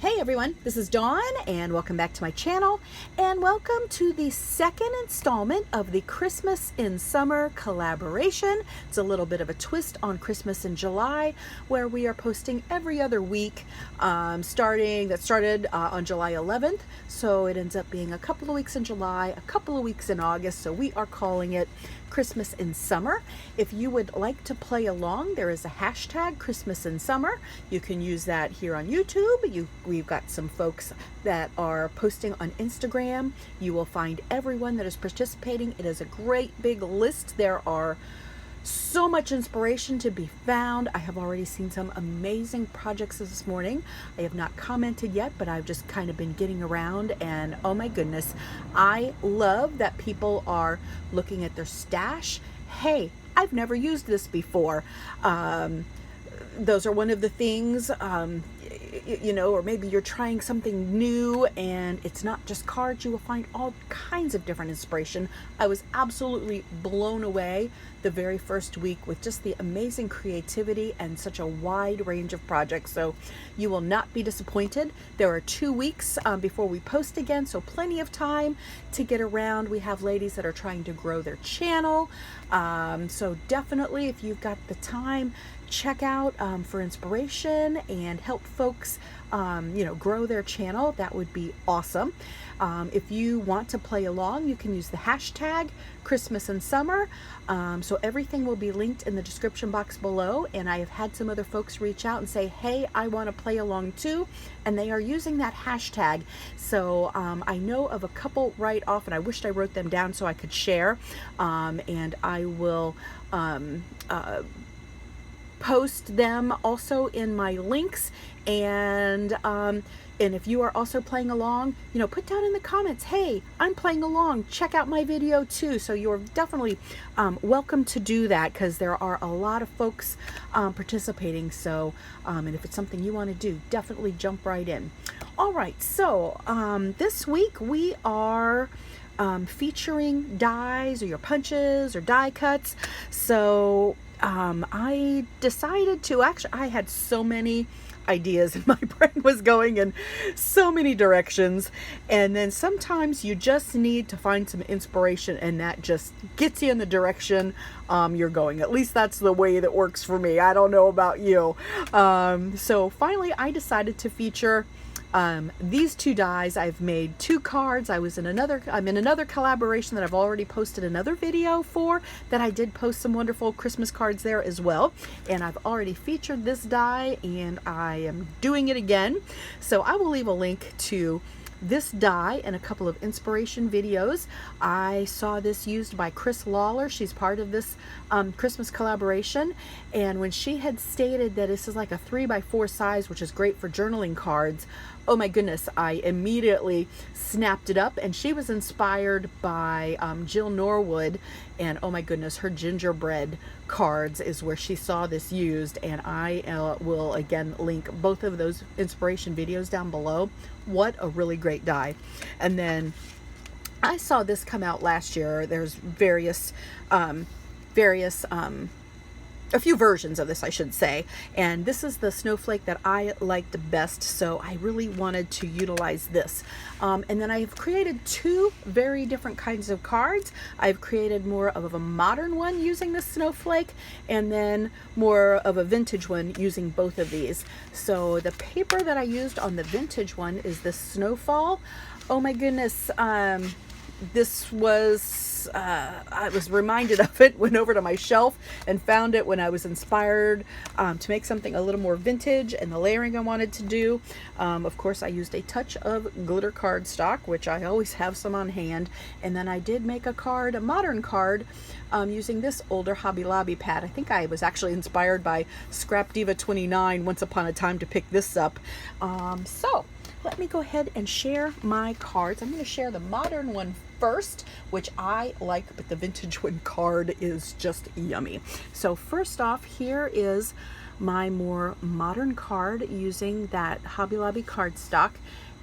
Hey everyone, this is Dawn and welcome back to my channel and welcome to the second installment of the Christmas in Summer collaboration. It's a little bit of a twist on Christmas in July where we are posting every other week started on July 11th. So it ends up being a couple of weeks in July, a couple of weeks in August. So we are calling it Christmas in Summer. If you would like to play along, there is a hashtag Christmas in Summer. You can use that here on YouTube. We've got some folks that are posting on Instagram. You will find everyone that is participating. It is a great big list. There are so much inspiration to be found. I have already seen some amazing projects this morning. I have not commented yet, but I've just kind of been getting around and oh my goodness, I love that people are looking at their stash. Hey, I've never used this before. Those are one of the things, or maybe you're trying something new and it's not just cards. You will find all kinds of different inspiration. I was absolutely blown away the very first week with just the amazing creativity and such a wide range of projects. So you will not be disappointed. There are 2 weeks before we post again, so plenty of time to get around. We have ladies that are trying to grow their channel. So definitely, if you've got the time, check out for inspiration and help folks grow their channel. That would be awesome. If you want to play along, you can use the hashtag Christmas in Summer. So everything will be linked in the description box below, and I have had some other folks reach out and say, hey, I want to play along too, and they are using that hashtag. So I know of a couple right off, and I wished I wrote them down so I could share, and I will post them also in my links. And if you are also playing along, put down in the comments, hey, I'm playing along, check out my video too. So you're definitely welcome to do that, because there are a lot of folks participating. So and if it's something you want to do, definitely jump right in. All right, so this week we are featuring dies or your punches or die cuts. So I decided to I had so many ideas and my brain was going in so many directions, and then sometimes you just need to find some inspiration and that just gets you in the direction you're going. At least that's the way that works for me. I don't know about you. So finally I decided to feature these two dies. I've made 2 cards. I'm in another collaboration that I've already posted another video for, that I did post some wonderful Christmas cards there as well. And I've already featured this die and I am doing it again. So I will leave a link to this die and a couple of inspiration videos. I saw this used by Lawlor. She's part of this Christmas collaboration, and when she had stated that this is like a 3x4 size, which is great for journaling cards, oh my goodness, I immediately snapped it up. And she was inspired by Jill Norwood, and oh my goodness, her gingerbread cards is where she saw this used, and I will again link both of those inspiration videos down below. What a really great die. And then I saw this come out last year. There's a few versions of this, I should say, and this is the snowflake that I liked best, so I really wanted to utilize this. And then I've created 2 very different kinds of cards. I've created more of a modern one using this snowflake, and then more of a vintage one using both of these. So the paper that I used on the vintage one is this snowfall. Oh my goodness, this was I was reminded of it, went over to my shelf and found it when I was inspired to make something a little more vintage and the layering I wanted to do. Of course, I used a touch of glitter cardstock, which I always have some on hand, and then I did make a modern card using this older Hobby Lobby pad. I think I was actually inspired by Scrap Diva 29 once upon a time to pick this up. So let me go ahead and share my cards. I'm going to share the modern one first, which I like, but the vintage one card is just yummy. So first off, here is my more modern card using that Hobby Lobby cardstock,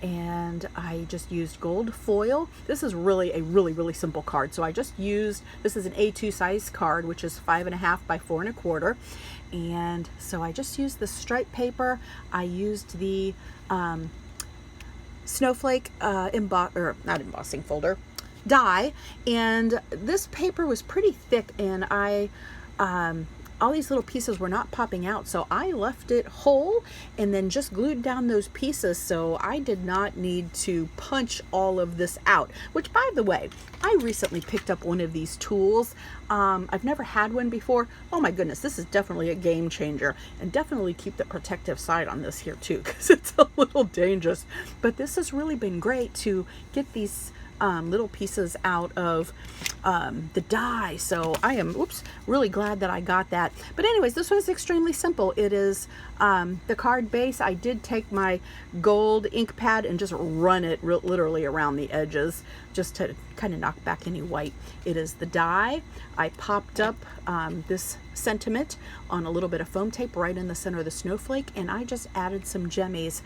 and I just used gold foil. This is really a really simple card. So I just used, this is an A2 size card, which is 5.5 by 4.25, and so I just used the stripe paper. I used the snowflake not embossing folder, die, and this paper was pretty thick, and all these little pieces were not popping out, so I left it whole and then just glued down those pieces, so I did not need to punch all of this out. Which, by the way, I recently picked up one of these tools. I've never had one before. Oh my goodness, this is definitely a game changer, and definitely keep the protective side on this here too, because it's a little dangerous. But this has really been great to get these little pieces out of the die. So I am, really glad that I got that. But anyways, this was extremely simple. It is the card base. I did take my gold ink pad and just run it literally around the edges just to kind of knock back any white. It is the die. I popped up this sentiment on a little bit of foam tape right in the center of the snowflake, and I just added some jemmies.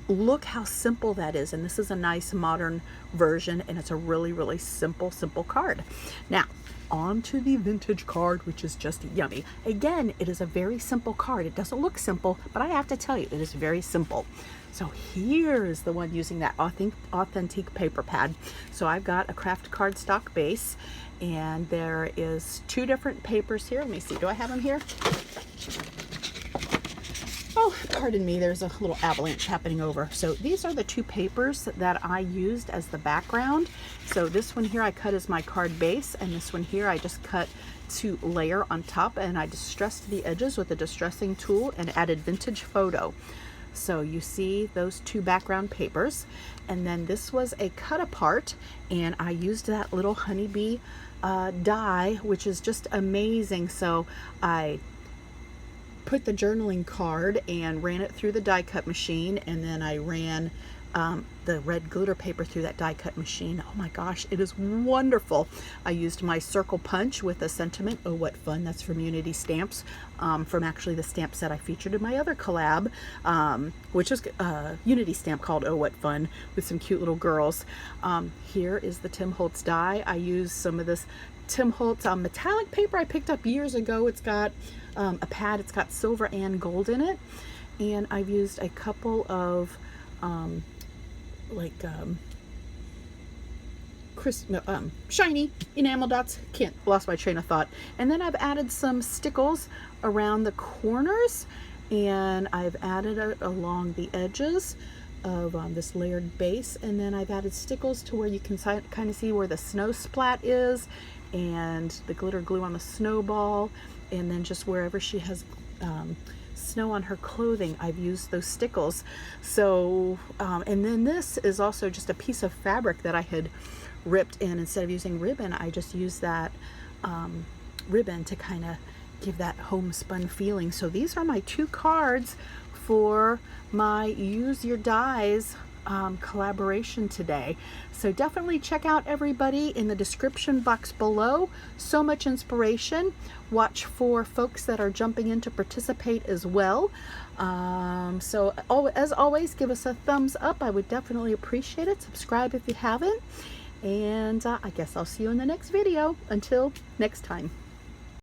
Look how simple that is, and this is a nice modern version, and it's a really, really simple card. Now, on to the vintage card, which is just yummy. Again, it is a very simple card. It doesn't look simple, but I have to tell you, it is very simple. So here is the one using that authentic paper pad. So I've got a craft cardstock base, and there is 2 different papers here. Let me see, do I have them here? Oh, pardon me, there's a little avalanche happening over. So these are the 2 papers that I used as the background. So this one here I cut as my card base, and this one here I just cut to layer on top, and I distressed the edges with a distressing tool and added vintage photo. So you see those 2 background papers, and then this was a cut apart, and I used that little honeybee die, which is just amazing. So I put the journaling card and ran it through the die cut machine, and then I ran the red glitter paper through that die cut machine. Oh my gosh, it is wonderful. I used my circle punch with a sentiment, oh what fun, that's from Unity Stamps, from actually the stamp set I featured in my other collab, which is a Unity stamp called Oh What Fun, with some cute little girls. Here is the Tim Holtz die. I used some of this Tim Holtz metallic paper I picked up years ago. It's got a pad, it's got silver and gold in it, and I've used a couple of shiny enamel dots. Lost my train of thought. And then I've added some stickles around the corners, and I've added it along the edges of this layered base, and then I've added stickles to where you can kind of see where the snow splat is, and the glitter glue on the snowball, and then just wherever she has snow on her clothing, I've used those stickles. So and then this is also just a piece of fabric that I had ripped in. Instead of using ribbon, I just used that ribbon to kind of give that homespun feeling. So these are my 2 cards for my Use Your Dies collaboration today. So definitely check out everybody in the description box below. So much inspiration. Watch for folks that are jumping in to participate as well. So as always, give us a thumbs up. I would definitely appreciate it. Subscribe if you haven't. And I guess I'll see you in the next video. Until next time.